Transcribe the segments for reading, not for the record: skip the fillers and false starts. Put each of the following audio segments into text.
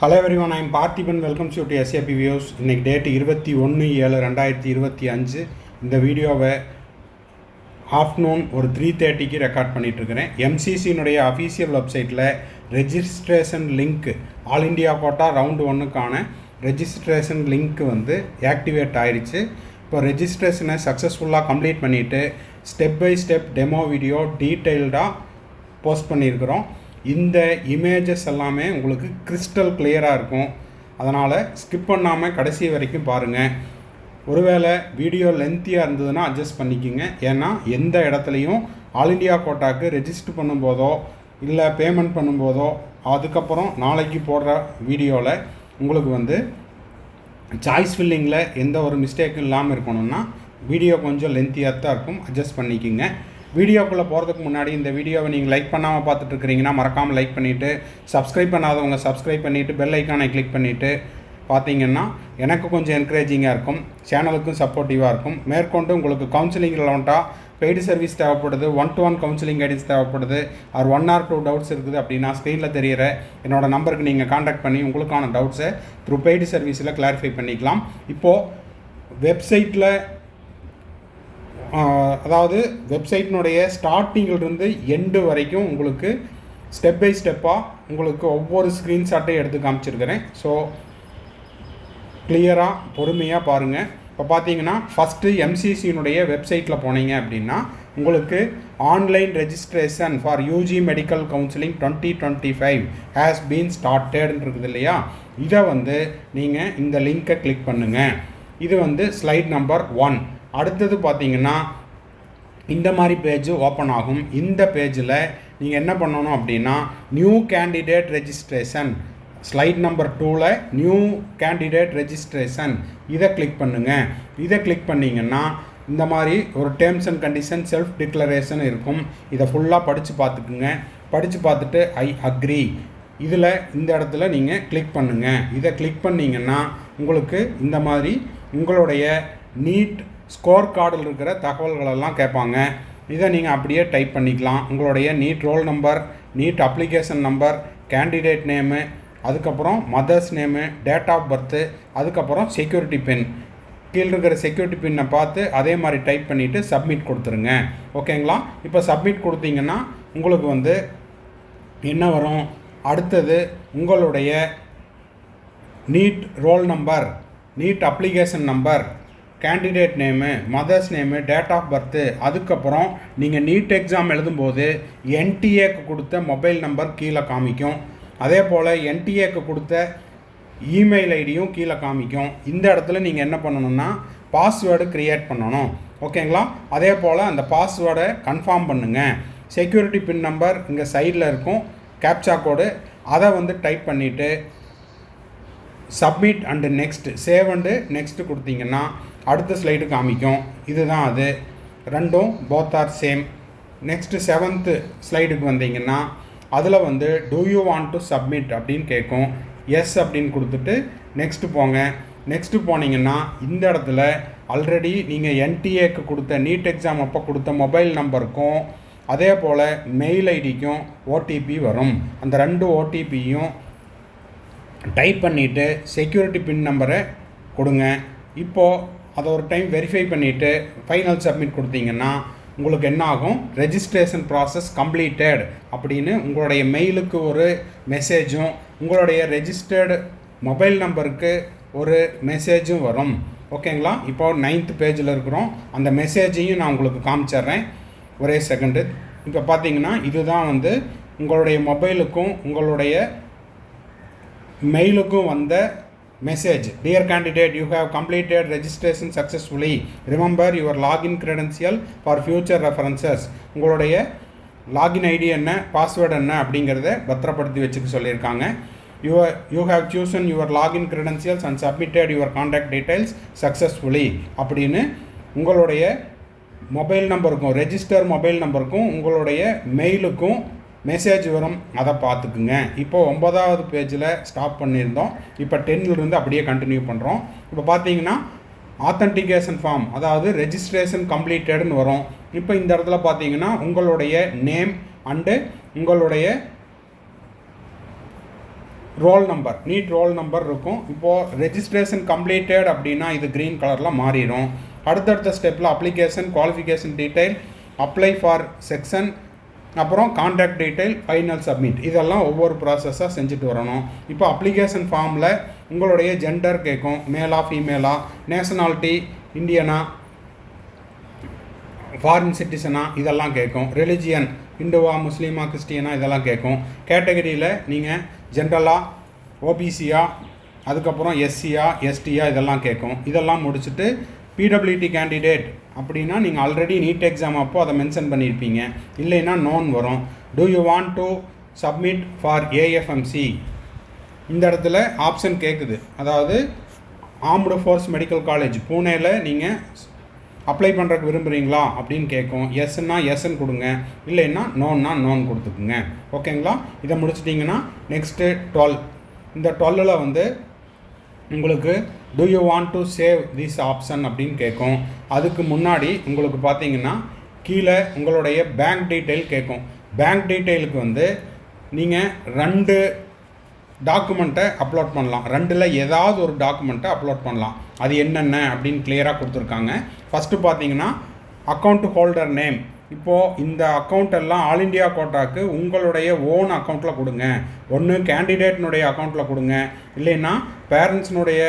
Hello everyone, I am Parthiban. Welcome to SAP Views. இன்னைக்கு date 21/7/2025. இந்த வீடியோவை afternoon ஒரு 3:30க்கு ரெக்கார்ட் பண்ணிகிட்ருக்கிறேன். எம்சிசியினுடைய அஃபீஷியல் வெப்சைட்டில் registration link all India quota round 1க்கான ரெஜிஸ்ட்ரேஷன் லிங்க் ஆக்டிவேட் ஆயிடுச்சு. இப்போ ரெஜிஸ்ட்ரேஷனை சக்ஸஸ்ஃபுல்லாக கம்ப்ளீட் பண்ணிவிட்டு step by step demo video டீட்டெயில்டாக போஸ்ட் பண்ணியிருக்கிறோம். இந்த இமேஜஸ் எல்லாமே உங்களுக்கு கிறிஸ்டல் கிளியராக இருக்கும். அதனால் ஸ்கிப் பண்ணாமல் கடைசி வரைக்கும் பாருங்கள். ஒருவேளை வீடியோ லென்த்தியாக இருந்ததுன்னா அட்ஜஸ்ட் பண்ணிக்கோங்க. ஏன்னா எந்த இடத்துலையும் ஆல் இண்டியா கோட்டாக்கு ரெஜிஸ்டர் பண்ணும்போதோ இல்லை பேமெண்ட் பண்ணும்போதோ அதுக்கப்புறம் நாளைக்கு போடுற வீடியோவில் உங்களுக்கு சாய்ஸ் ஃபில்லிங்கில் எந்த ஒரு மிஸ்டேக்கும் இல்லாமல் இருக்கணும்னா வீடியோ கொஞ்சம் லென்த்தியாக தான் இருக்கும். அட்ஜஸ்ட் பண்ணிக்கோங்க. வீடியோக்குள்ளே போகிறதுக்கு முன்னாடி இந்த வீடியோவை நீங்கள் லைக் பண்ணாமல் பார்த்துட்ருக்கிறீங்கன்னா மறக்காமல் லைக் பண்ணிவிட்டு, சப்ஸ்கிரைப் பண்ணாதவங்க சப்ஸ்கிரைப் பண்ணிவிட்டு பெல் ஐக்கானை கிளிக் பண்ணிவிட்டு பார்த்தீங்கன்னா எனக்கு கொஞ்சம் என்கரேஜிங்காக இருக்கும், சேனலுக்கும் சப்போர்ட்டிவாக இருக்கும். மேற்கொண்டு உங்களுக்கு கவுன்சிலிங் ரெலவெண்ட்டாக பெய்டு சர்வீஸ் தேவைப்படுது, 1-to-1 கவுன்சிலிங் கைடன்ஸ் தேவைப்படுது, ஆர் 1 or 2 டவுட்ஸ் இருக்குது அப்படின்னா ஸ்க்ரீனில் தெரிகிற என்னோடய நம்பருக்கு நீங்கள் காண்டாக்ட் பண்ணி உங்களுக்கான டவுட்ஸை த்ரூ பெய்டு சர்வீஸில் கிளாரிஃபை பண்ணிக்கலாம். இப்போது வெப்சைட்டில் அதாவது வெப்சைட்டினுடைய ஸ்டார்டிங்கிலிருந்து எண்டு வரைக்கும் உங்களுக்கு ஸ்டெப் பை ஸ்டெப்பாக உங்களுக்கு ஒவ்வொரு ஸ்க்ரீன்ஷாட்டையும் எடுத்து காமிச்சிருக்கிறேன். ஸோ கிளியராக பொறுமையாக பாருங்கள். இப்போ பார்த்தீங்கன்னா ஃபஸ்ட்டு எம்சிசியினுடைய வெப்சைட்டில் போனீங்க அப்படின்னா உங்களுக்கு online registration for UG medical counselling 2025 has been ஸ்டார்டட்னு இருக்குது இல்லையா? இதை நீங்கள் இந்த லிங்க்கை கிளிக் பண்ணுங்கள். இது ஸ்லைட் நம்பர் 1. அடுத்தது பார்த்தீங்கன்னா இந்த மாதிரி பேஜ் ஓப்பன் ஆகும். இந்த பேஜில் நீங்கள் என்ன பண்ணணும் அப்படின்னா new candidate registration slide number 2ல் நியூ கேண்டிடேட் ரெஜிஸ்ட்ரேஷன் இதை கிளிக் பண்ணுங்கள். இதை கிளிக் பண்ணிங்கன்னா இந்த மாதிரி ஒரு terms and condition self declaration இருக்கும். இதை ஃபுல்லாக படித்து பார்த்துக்குங்க. படித்து பார்த்துட்டு ஐ அக்ரி இதில் இந்த இடத்துல நீங்கள் கிளிக் பண்ணுங்கள். இதை கிளிக் பண்ணிங்கன்னா உங்களுக்கு இந்த மாதிரி உங்களுடைய நீட் ஸ்கோர் கார்டில் இருக்கிற தகவல்களெல்லாம் கேட்பாங்க. இதை நீங்கள் அப்படியே டைப் பண்ணிக்கலாம். உங்களுடைய NEET roll number, NEET application number, candidate name, அதுக்கப்புறம் mother's name, date of birth, அதுக்கப்புறம் செக்யூரிட்டி பின், கீழே இருக்கிற செக்யூரிட்டி பின்னை பார்த்து அதே மாதிரி டைப் பண்ணிவிட்டு சப்மிட் கொடுத்துருங்க. ஓகேங்களா? இப்போ சப்மிட் கொடுத்தீங்கன்னா உங்களுக்கு என்ன வரும்? அடுத்தது உங்களுடைய NEET roll number, NEET application number, candidate name, mother's name, date of birth, அதுக்கப்புறம் நீங்கள் நீட் எக்ஸாம் எழுதும்போது என்டிஏக்கு கொடுத்த மொபைல் நம்பர் கீழே காமிக்கும். அதே போல் என்டிஏக்கு கொடுத்த இமெயில் ஐடியும் கீழே காமிக்கும். இந்த இடத்துல நீங்கள் என்ன பண்ணணும்னா பாஸ்வேர்டு க்ரியேட் பண்ணணும். ஓகேங்களா? அதே போல் அந்த பாஸ்வேர்டை கன்ஃபார்ம் பண்ணுங்கள். செக்யூரிட்டி பின் நம்பர் இங்கே சைடில் இருக்கும், கேப்சா கோடு, அதை டைப் பண்ணிவிட்டு submit and next, save and next கொடுத்தீங்கன்னா அடுத்த ஸ்லைடு காமிக்கும். இதுதான் அது, ரெண்டும் both are same. Next 7th ஸ்லைடுக்கு வந்தீங்கன்னா அதில் do you want to submit அப்படின்னு கேட்கும். எஸ் அப்படின்னு கொடுத்துட்டு நெக்ஸ்ட்டு போங்க. நெக்ஸ்ட்டு போனீங்கன்னா இந்த இடத்துல ஆல்ரெடி நீங்கள் என்டிஏக்கு கொடுத்த நீட் எக்ஸாம் அப்போ கொடுத்த மொபைல் நம்பருக்கும் அதே போல் மெயில் ஐடிக்கும் ஓடிபி வரும். அந்த 2 ஓடிபியும் டைப் பண்ணிவிட்டு செக்யூரிட்டி பின் நம்பரை கொடுங்க. இப்போது அதை ஒரு டைம் வெரிஃபை பண்ணிவிட்டு ஃபைனல் சப்மிட் கொடுத்தீங்கன்னா உங்களுக்கு என்ன ஆகும்? ரெஜிஸ்ட்ரேஷன் ப்ராசஸ் கம்ப்ளீட்டட் அப்படின்னு உங்களுடைய மெயிலுக்கு ஒரு மெசேஜும் உங்களுடைய ரெஜிஸ்டர்டு மொபைல் நம்பருக்கு ஒரு மெசேஜும் வரும். ஓகேங்களா? இப்போது 9th பேஜில் இருக்கிறோம். அந்த மெசேஜையும் நான் உங்களுக்கு காமிச்சிட்றேன், ஒரே செகண்டு. இப்போ பார்த்தீங்கன்னா இதுதான் உங்களுடைய மொபைலுக்கும் உங்களுடைய மெயிலுக்கும் வந்த message. Dear candidate, you have completed registration successfully. Remember your login credential for future references. உங்களுடைய லாகின் ஐடி என்ன, பாஸ்வேர்டு என்ன அப்படிங்கிறத பத்திரப்படுத்தி வச்சுக்க சொல்லியிருக்காங்க. You have chosen your login credentials and submitted your contact details successfully அப்படின்னு உங்களுடைய மொபைல் நம்பருக்கும் ரெஜிஸ்டர் மொபைல் நம்பருக்கும் உங்களுடைய மெயிலுக்கும் மெசேஜ் வரும். அதை பார்த்துக்குங்க. இப்போது 9th பேஜில் ஸ்டாப் பண்ணியிருந்தோம். இப்போ 10th அப்படியே கண்டினியூ பண்ணுறோம். இப்போ பார்த்தீங்கன்னா ஆத்தன்டிகேஷன் ஃபார்ம், அதாவது ரெஜிஸ்ட்ரேஷன் கம்ப்ளீட்டட்னு வரும். இப்போ இந்த இடத்துல பார்த்தீங்கன்னா உங்களுடைய நேம் அண்டு உங்களுடைய roll number, NEET roll number இருக்கும். இப்போது ரெஜிஸ்ட்ரேஷன் கம்ப்ளீட்டட் அப்படின்னா இது க்ரீன் கலரில் மாறிடும். அடுத்தடுத்த ஸ்டெப்பில் application, qualification detail, apply for section, அப்புறம் கான்டாக்ட் டீட்டெயில், ஃபைனல் சப்மிட், இதெல்லாம் ஒவ்வொரு ப்ராசஸாக செஞ்சுட்டு வரணும். இப்போ அப்ளிகேஷன் ஃபார்மில் உங்களுடைய ஜெண்டர் கேட்கும், மேலா ஃபீமேலா, நேஷனாலிட்டி இந்தியனா ஃபாரின் சிட்டிசனா இதெல்லாம் கேட்கும். ரிலிஜியன் இந்துவா முஸ்லீமா கிறிஸ்டியனா இதெல்லாம் கேட்கும். கேட்டகரியில் நீங்கள் ஜென்ரலாக ஓபிசியா, அதுக்கப்புறம் எஸ்சியா எஸ்டியா இதெல்லாம் கேட்கும். இதெல்லாம் முடிச்சுட்டு பிடபிள்யூடி கேண்டிடேட் அப்படின்னா நீங்கள் ஆல்ரெடி நீட் எக்ஸாம் அப்போ அதை மென்ஷன் பண்ணியிருப்பீங்க, இல்லைன்னா நோன் வரும். Do you want to submit for AFMC, இந்த இடத்துல ஆப்ஷன் கேட்குது. அதாவது ஆர்ம்டு ஃபோர்ஸ் மெடிக்கல் காலேஜ் பூனேயில் நீங்கள் அப்ளை பண்ணுறதுக்கு விரும்புகிறீங்களா அப்படின்னு கேட்கும். எஸ்ன்னா எஸ்ன்னு கொடுங்க, இல்லைன்னா நோன்னா நோன் கொடுத்துக்குங்க. ஓகேங்களா? இதை முடிச்சிட்டிங்கன்னா நெக்ஸ்ட்டு 12. இந்த 12ல் வந்து உங்களுக்கு do you want to save this option அப்படின்னு கேட்கும். அதுக்கு முன்னாடி உங்களுக்கு பார்த்தீங்கன்னா கீழே உங்களுடைய பேங்க் டீட்டெயில் கேட்கும். பேங்க் டீட்டெயிலுக்கு வந்து நீங்கள் 2 டாக்குமெண்ட்டை அப்லோட் பண்ணலாம். 2ல் ஏதாவது ஒரு டாக்குமெண்ட்டை அப்லோட் பண்ணலாம். அது என்னென்ன அப்படின்னு கிளியராக கொடுத்துருக்காங்க. ஃபஸ்ட்டு பார்த்தீங்கன்னா அக்கௌண்ட் ஹோல்டர் நேம். இப்போது இந்த அக்கௌண்ட் எல்லாம் ஆல் இண்டியா கோட்டாக்கு உங்களுடைய ஓன் அக்கௌண்ட்டில் கொடுங்க. ஒன்று கேண்டிடேட்னுடைய அக்கௌண்ட்டில் கொடுங்க, இல்லைன்னா பேரண்ட்ஸ்னுடைய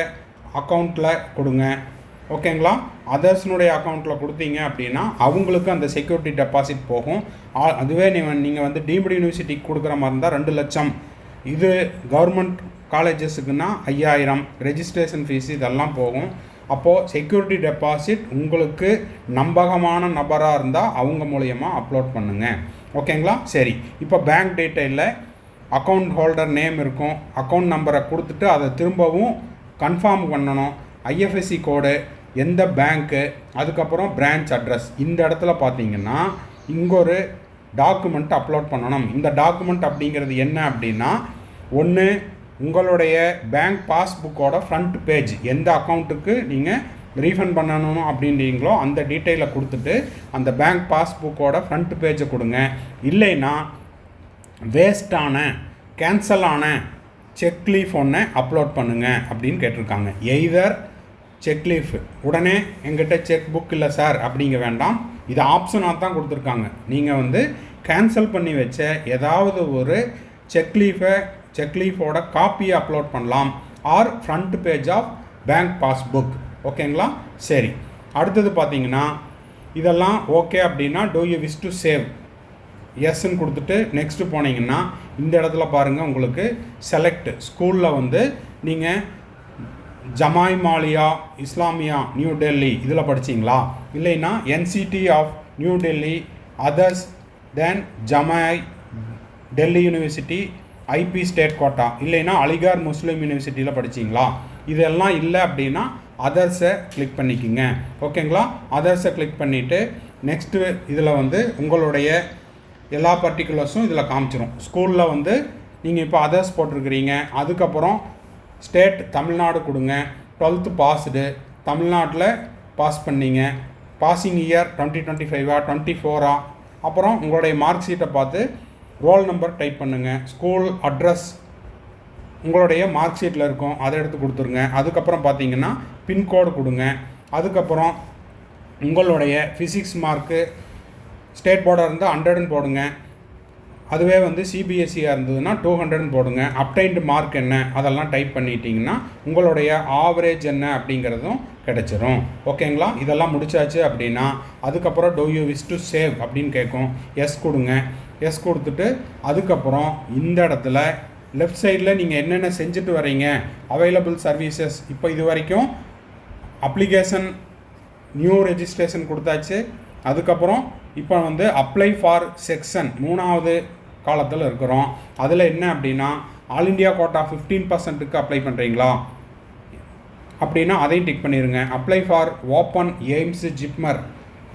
அக்கௌண்ட்டில் கொடுங்க. ஓகேங்களா? அதர்ஸ்னுடைய அக்கௌண்ட்டில் கொடுத்தீங்க அப்படின்னா அவங்களுக்கு அந்த செக்யூரிட்டி டெபாசிட் போகும். அதுவே நீங்கள் வந்து டீம்டு யூனிவர்சிட்டிக்கு கொடுக்குற மாதிரி இருந்தால் 2 லட்சம். இது கவர்மெண்ட் காலேஜஸுக்குன்னா 5000 ரெஜிஸ்ட்ரேஷன் ஃபீஸ் இதெல்லாம் போகும். அப்போது செக்யூரிட்டி டெபாசிட் உங்களுக்கு நம்பகமான நபராக இருந்தால் அவங்க மூலயமா அப்லோட் பண்ணுங்கள். ஓகேங்களா? சரி, இப்போ பேங்க் டீட்டெயிலில் அக்கௌண்ட் ஹோல்டர் நேம் இருக்கும். அக்கௌண்ட் நம்பரை கொடுத்துட்டு அதை திரும்பவும் கன்ஃபார்ம் பண்ணணும். ஐஎஃப்எஸ்சி கோடு, எந்த பேங்க்கு, அதுக்கப்புறம் பிரான்ச் அட்ரஸ். இந்த இடத்துல பார்த்தீங்கன்னா இங்கே ஒரு டாக்குமெண்ட் அப்லோட் பண்ணணும். இந்த டாக்குமெண்ட் அப்படிங்கிறது என்ன அப்படின்னா, ஒன்று உங்களுடைய பேங்க் பாஸ்புக்கோட ஃப்ரண்ட் பேஜ், எந்த அக்கௌண்ட்டுக்கு நீங்கள் ரீஃபண்ட் பண்ணணும் அப்படின்றீங்களோ அந்த டீட்டெயிலை கொடுத்துட்டு அந்த பேங்க் பாஸ்புக்கோட ஃப்ரண்ட் பேஜை கொடுங்க. இல்லைன்னா வேஸ்டான கேன்சல் ஆன செக் லீஃப் ஒன்று அப்லோட் பண்ணுங்கள் அப்படின்னு கேட்டிருக்காங்க. எய்தர் செக் லீஃப் உடனே எங்கிட்ட செக் புக் இல்லை சார் அப்படிங்க வேண்டாம், இது ஆப்ஷனாக தான் கொடுத்துருக்காங்க. நீங்கள் வந்து கேன்சல் பண்ணி வச்ச ஏதாவது ஒரு செக் லீஃபோட காப்பியை அப்லோட் பண்ணலாம். Or front page of bank passbook. ஓகேங்களா? சரி, அடுத்தது பார்த்தீங்கன்னா இதெல்லாம் ஓகே அப்படின்னா do you wish to save, எஸ்ன்னு கொடுத்துட்டு நெக்ஸ்ட்டு போனீங்கன்னா இந்த இடத்துல பாருங்கள் உங்களுக்கு செலக்ட் ஸ்கூலில் வந்து நீங்கள் ஜமாய் மாலியா இஸ்லாமியா நியூ டெல்லி இதில் படிச்சிங்களா, இல்லைன்னா NCT of New Delhi, others then Jamia Delhi University, IP state quota, இல்லைன்னா அலிகார் முஸ்லீம் யூனிவர்சிட்டியில் படிச்சிங்களா. இதெல்லாம் இல்லை அப்படின்னா அதர்ஸை கிளிக் பண்ணிக்கோங்க. ஓகேங்களா? அதர்ஸை கிளிக் பண்ணிவிட்டு நெக்ஸ்ட்டு இதில் வந்து உங்களுடைய எல்லா பர்டிகுலர்ஸும் இதில் காமிச்சிரும். ஸ்கூலில் வந்து நீங்கள் இப்போ அதர்ஸ் போட்டிருக்கிறீங்க, அதுக்கப்புறம் ஸ்டேட் தமிழ்நாடு கொடுங்க. 12th பாஸ்டு, தமிழ்நாட்டில் பாஸ் பண்ணீங்க, பாசிங் இயர் 2025 24 அப்புறம் உங்களுடைய மார்க் ஷீட்டை பார்த்து ரோல் நம்பர் டைப் பண்ணுங்கள். ஸ்கூல் அட்ரஸ் உங்களுடைய மார்க் ஷீட்டில் இருக்கும், அதை எடுத்து கொடுத்துருங்க. அதுக்கப்புறம் பார்த்தீங்கன்னா பின்கோடு கொடுங்க. அதுக்கப்புறம் உங்களுடைய ஃபிசிக்ஸ் மார்க்கு ஸ்டேட் போர்டாக இருந்தால் 100ன்னு போடுங்க. அதுவே வந்து சிபிஎஸ்சியாக இருந்ததுன்னா 200ன்னு போடுங்க. அப்டைன்டு மார்க் என்ன அதெல்லாம் டைப் பண்ணிட்டீங்கன்னா உங்களுடைய ஆவரேஜ் என்ன அப்படிங்கிறதும் கிடச்சிரும். ஓகேங்களா? இதெல்லாம் முடிச்சாச்சு அப்படின்னா அதுக்கப்புறம் do you wish to save அப்படின்னு கேட்கும். எஸ் கொடுங்க. எஸ் கொடுத்துட்டு அதுக்கப்புறம் இந்த இடத்துல லெஃப்ட் சைடில் நீங்கள் என்னென்ன செஞ்சுட்டு வரீங்க, அவைலபிள் சர்வீசஸ். இப்போ இது வரைக்கும் அப்ளிகேஷன் நியூ ரெஜிஸ்ட்ரேஷன் கொடுத்தாச்சு. அதுக்கப்புறம் இப்போ வந்து அப்ளை ஃபார் செக்ஷன் 3வது காலத்தில் இருக்கிறோம். அதில் என்ன அப்படின்னா ஆல் இண்டியா கோட்டா 15%க்கு அப்ளை பண்ணுறீங்களா அப்படின்னா அதையும் டிக் பண்ணிடுங்க. Apply for open AIIMS JIPMER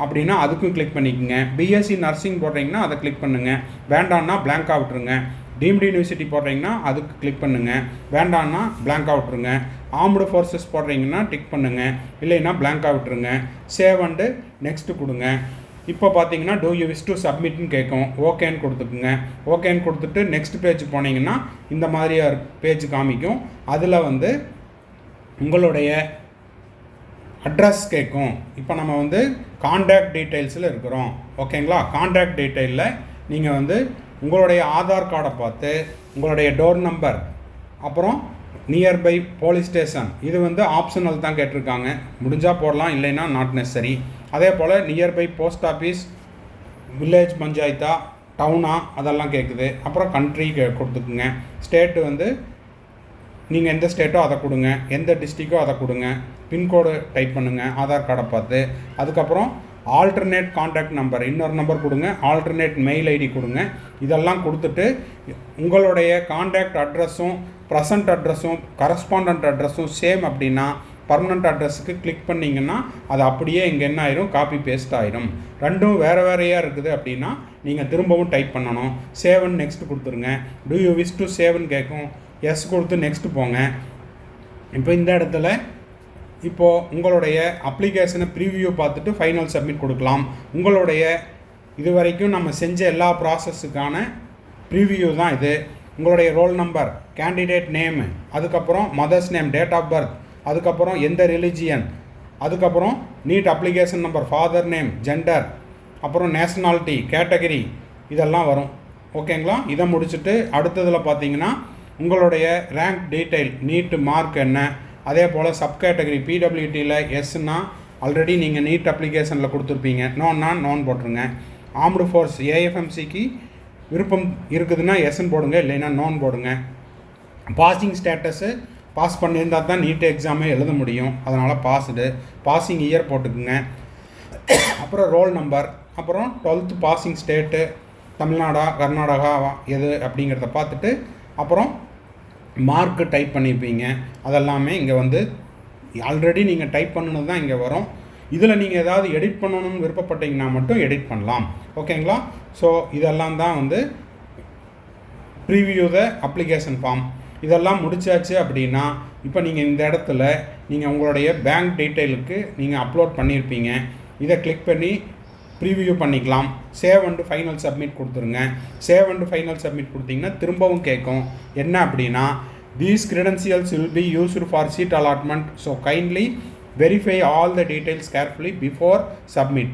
அப்படின்னா அதுக்கும் கிளிக் பண்ணிக்கோங்க. பிஎஸ்சி நர்சிங் போடுறீங்கன்னா அதை கிளிக் பண்ணுங்கள், வேண்டான்னா பிளாங்காக விட்டுருங்க. டீம்டு யூனிவர்சிட்டி போடுறீங்கன்னா அதுக்கு கிளிக் பண்ணுங்கள், வேண்டான்னா பிளாங்காக விட்டுருங்க. ஆர்ம்டு ஃபோர்ஸஸ் போடுறீங்கன்னா டிக் பண்ணுங்கள், இல்லைன்னா பிளாங்காக விட்டுருங்க. சேவ் அண்டு நெக்ஸ்ட்டு கொடுங்க. இப்போ பார்த்தீங்கன்னா டூ யூ விஷ் டு சப்மிட்னு கேட்கும். ஓகேன்னு கொடுத்துக்குங்க. ஓகேன்னு கொடுத்துட்டு நெக்ஸ்ட் பேஜ் போனீங்கன்னா இந்த மாதிரியாக பேஜ் காமிக்கும். அதில் வந்து உங்களுடைய அட்ரஸ் கேட்கும். இப்போ நம்ம வந்து கான்டாக்ட் டீட்டெயில்ஸில் இருக்கிறோம். ஓகேங்களா? கான்டாக்ட் டீட்டெயிலில் நீங்கள் வந்து உங்களுடைய ஆதார் கார்டை பார்த்து உங்களுடைய டோர் நம்பர், அப்புறம் நியர்பை போலீஸ் ஸ்டேஷன், இது வந்து ஆப்ஷனல் தான் கேட்டிருக்காங்க. முடிஞ்சால் போடலாம், இல்லைன்னா நாட் நெசசரி. அதே போல் நியர்பை போஸ்ட் ஆஃபீஸ், வில்லேஜ் பஞ்சாயத்தா, டவுனா, அதெல்லாம் கேட்குது. அப்புறம் கண்ட்ரி கொடுத்துக்குங்க. ஸ்டேட்டு வந்து நீங்கள் எந்த ஸ்டேட்டோ அதை கொடுங்க, எந்த டிஸ்ட்ரிக்கோ அதை கொடுங்க. பின்கோடு டைப் பண்ணுங்கள் ஆதார் கார்டை பார்த்து. அதுக்கப்புறம் ஆல்டர்னேட் கான்டாக்ட் நம்பர், இன்னொரு நம்பர் கொடுங்க. ஆல்டர்னேட் மெயில் ஐடி கொடுங்க. இதெல்லாம் கொடுத்துட்டு உங்களுடைய கான்டாக்ட் அட்ரஸும் ப்ரெசன்ட் அட்ரஸும் கரஸ்பாண்டன்ட் அட்ரஸும் சேம் அப்படின்னா பர்மனண்ட் அட்ரஸுக்கு கிளிக் பண்ணிங்கன்னா அது அப்படியே இங்கே என்ன ஆயிரும், காப்பி பேஸ்ட் ஆயிரும். ரெண்டும் வேறு வேறையாக இருக்குது அப்படின்னா நீங்கள் திரும்பவும் டைப் பண்ணணும். சேவன் நெக்ஸ்ட் கொடுத்துருங்க. டூ யூ விஷ் டு சேவன் கேட்கும். எஸ் கொடுத்து நெக்ஸ்ட் போங்க. இப்போ இந்த இடத்துல இப்போது உங்களுடைய அப்ளிகேஷனை ப்ரீவியூ பார்த்துட்டு ஃபைனல் சப்மிட் கொடுக்கலாம். உங்களுடைய இது வரைக்கும் நம்ம செஞ்ச எல்லா ப்ராசஸுக்கான ப்ரீவியூ தான் இது. உங்களுடைய ரோல் நம்பர், கேண்டிடேட் நேமு, அதுக்கப்புறம் mother's name, date of birth, அதுக்கப்புறம் எந்த ரிலிஜியன், அதுக்கப்புறம் NEET application number, father name, gender, அப்புறம் நேஷ்னாலிட்டி, கேட்டகரி, இதெல்லாம் வரும். ஓகேங்களா? இதை முடிச்சுட்டு அடுத்ததில் பார்த்தீங்கன்னா உங்களுடைய ரேங்க் டீட்டெயில், நீட்டு மார்க் என்ன, அதே போல் சப் கேட்டகரி பிடபிள்யூடியில் எஸ்னா ஆல்ரெடி நீங்கள் நீட் அப்ளிகேஷனில் கொடுத்துருப்பீங்க. நோன்னா நோன் போட்டுருங்க. ஆர்ம்டு ஃபோர்ஸ் ஏஎஃப்எம்சிக்கு விருப்பம் இருக்குதுன்னா எஸ்ன்னு போடுங்க, இல்லைன்னா நோன் போடுங்க. பாசிங் ஸ்டேட்டஸு பாஸ் பண்ணியிருந்தால் தான் நீட் எக்ஸாமே எழுத முடியும். அதனால் பாசிங் இயர் போட்டுக்குங்க. அப்புறம் ரோல் நம்பர், அப்புறம் 12th பாசிங் ஸ்டேட்டு, தமிழ்நாடா கர்நாடகாவா எது அப்படிங்கிறத பார்த்துட்டு அப்புறம் மார்க்கு டைப் பண்ணியிருப்பீங்க. அதெல்லாமே இங்கே வந்து ஆல்ரெடி நீங்கள் டைப் பண்ணினது தான் இங்கே வரும். இதில் நீங்கள் ஏதாவது எடிட் பண்ணணும்னு விருப்பப்பட்டீங்கன்னா மட்டும் எடிட் பண்ணலாம். ஓகேங்களா? ஸோ இதெல்லாம் தான் வந்து ப்ரீவியூ த அப்ளிகேஷன் ஃபார்ம். இதெல்லாம் முடிச்சாச்சு அப்படின்னா இப்போ நீங்கள் இந்த இடத்துல நீங்கள் உங்களுடைய பேங்க் டீட்டெயிலுக்கு நீங்கள் அப்லோட் பண்ணியிருப்பீங்க. இதை கிளிக் பண்ணி ப்ரீவியூ பண்ணிக்கலாம். சேவ் அண்டு ஃபைனல் சப்மிட் கொடுத்துருங்க. சேவ் அண்டு ஃபைனல் சப்மிட் கொடுத்தீங்கன்னா திரும்பவும் கேட்கும். என்ன அப்படின்னா these credentials will be used for seat allotment, so kindly verify all the details carefully before submit.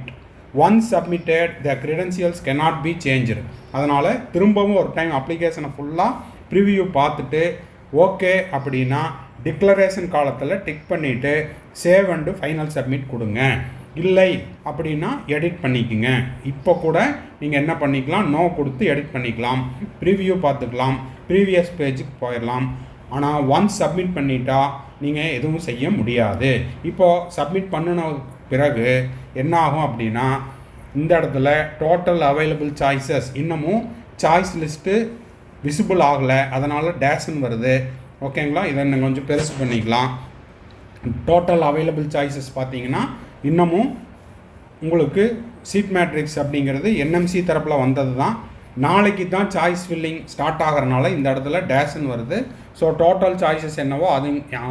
Once submitted, the credentials cannot be changed. அதனால் திரும்பவும் ஒரு time அப்ளிகேஷனை ஃபுல்லாக ப்ரிவியூ பார்த்துட்டு ஓகே அப்படின்னா டிக்ளரேஷன் காலத்தில் டிக் பண்ணிவிட்டு சேவ் அண்டு ஃபைனல் சப்மிட் கொடுங்க. இல்லை அப்படின்னா எடிட் பண்ணிக்கோங்க. இப்போ கூட நீங்கள் என்ன பண்ணிக்கலாம், நோ கொடுத்து எடிட் பண்ணிக்கலாம். ப்ரிவியூ பார்த்துக்கலாம், ப்ரீவியஸ் பேஜுக்கு போயிடலாம். ஆனால் ஒன்ஸ் சப்மிட் பண்ணிட்டா நீங்கள் எதுவும் செய்ய முடியாது. இப்போது சப்மிட் பண்ணின பிறகு என்ன ஆகும் அப்படின்னா இந்த இடத்துல டோட்டல் அவைலபிள் சாய்ஸஸ், இன்னமும் சாய்ஸ் லிஸ்ட்டு விசிபிள் ஆகலை, அதனால் டேஷ்ன்னு வருது. ஓகேங்களா? இதை நீங்கள் கொஞ்சம் பெருசு பண்ணிக்கலாம். டோட்டல் அவைலபிள் சாய்ஸஸ் பார்த்தீங்கன்னா இன்னமும் உங்களுக்கு சீட் மேட்ரிக்ஸ் அப்படிங்கிறது என்எம்சி தரப்பில் வந்தது தான். நாளைக்கு தான் சாய்ஸ் ஃபில்லிங் ஸ்டார்ட் ஆகிறனால இந்த இடத்துல டேஷ்ன்னு வருது. ஸோ டோட்டல் சாய்ஸஸ் என்னவோ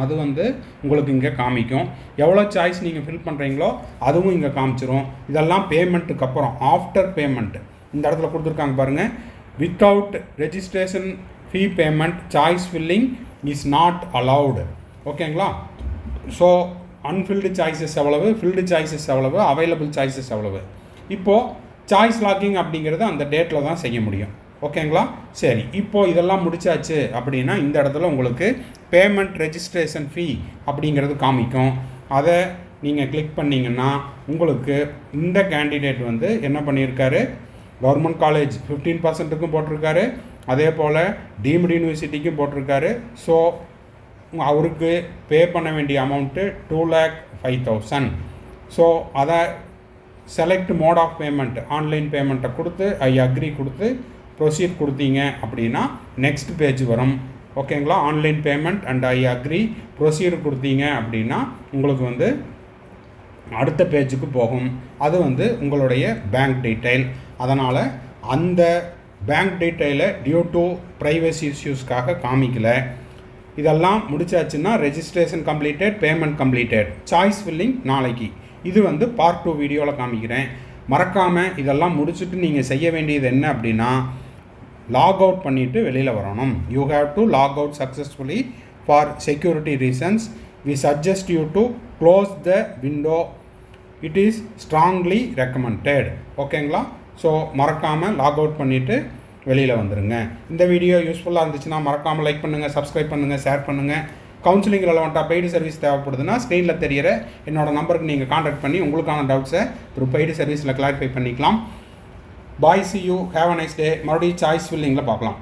அது வந்து உங்களுக்கு இங்கே காமிக்கும். எவ்வளோ சாய்ஸ் நீங்கள் ஃபில் பண்ணுறீங்களோ அதுவும் இங்கே காமிச்சிரும். இதெல்லாம் பேமெண்ட்டுக்கு அப்புறம், ஆஃப்டர் பேமெண்ட் இந்த இடத்துல கொடுத்துருக்காங்க பாருங்கள். Without registration fee payment choice filling is not allowed. ஓகேங்களா? ஸோ அன்ஃபில்டு சாய்ஸஸ் எவ்வளவு, ஃபில்டு சாய்ஸஸ் எவ்வளவு, அவைலபிள் சாய்ஸஸ் எவ்வளவு. இப்போது சாய்ஸ் லாக்கிங் அப்படிங்கிறது அந்த டேட்டில் தான் செய்ய முடியும். ஓகேங்களா? சரி, இப்போது இதெல்லாம் முடிச்சாச்சு அப்படின்னா இந்த இடத்துல உங்களுக்கு பேமெண்ட் ரெஜிஸ்ட்ரேஷன் ஃபீ அப்படிங்கிறது காமிக்கும். அதை நீங்கள் கிளிக் பண்ணிங்கன்னா உங்களுக்கு இந்த கேண்டிடேட் வந்து என்ன பண்ணியிருக்காரு, கவர்மெண்ட் காலேஜ் 15%க்கும் போட்டிருக்காரு, அதே போல் டீம்டு யூனிவர்சிட்டிக்கும் போட்டிருக்காரு. ஸோ அவருக்கு பே பண்ண வேண்டிய அமௌண்ட்டு 2,05,000. ஸோ அதை select mode of payment, online பேமெண்ட்டை கொடுத்து ஐ அக்ரி கொடுத்து ப்ரொசீட் கொடுத்தீங்க அப்படின்னா நெக்ஸ்ட் பேஜ் வரும். ஓகேங்களா? Online payment and I agree proceed கொடுத்தீங்க அப்படின்னா உங்களுக்கு வந்து அடுத்த பேஜுக்கு போகும். அது வந்து உங்களுடைய பேங்க் டீட்டெயில். அதனால் அந்த பேங்க் டீட்டெயிலை டியூ டு ப்ரைவசி இஷ்யூஸ்க்காக காமிக்கலை. இதெல்லாம் முடிச்சாச்சுன்னா registration completed, payment completed, choice filling நாளைக்கு. இது வந்து பார்ட் 2 வீடியோவில் காமிக்கிறேன். மறக்காமல் இதெல்லாம் முடிச்சுட்டு நீங்கள் செய்ய வேண்டியது என்ன அப்படின்னா லாக் அவுட் பண்ணிவிட்டு வெளியில் வரணும். You have to log out successfully for security reasons. We suggest you to close the window. It is strongly recommended. ஓகேங்களா? ஸோ மறக்காமல் லாக் அவுட் பண்ணிவிட்டு வெளியில் வந்துடுங்க. இந்த வீடியோ யூஸ்ஃபுல்லாக இருந்துச்சுன்னா மறக்காமல் லைக் பண்ணுங்கள், சப்ஸ்கிரைப் பண்ணுங்கள், ஷேர் பண்ணுங்கள். கவுன்சிலிங் ரெலவெண்ட்டாக பெய்டு சர்வீஸ் தேவைப்படுதுன்னா ஸ்க்ரீனில் தெரிகிற என்னோடய நம்பருக்கு நீங்கள் கான்டாக்ட் பண்ணி உங்களுக்கான டவுட்ஸை ஒரு பெய்டு சர்வீஸில் கிளாரிஃபை பண்ணிக்கலாம். Bye, see you, have a nice day. மறுபடியும் சாய்ஸ் ஃபில்லிங்கில் பார்க்கலாம்.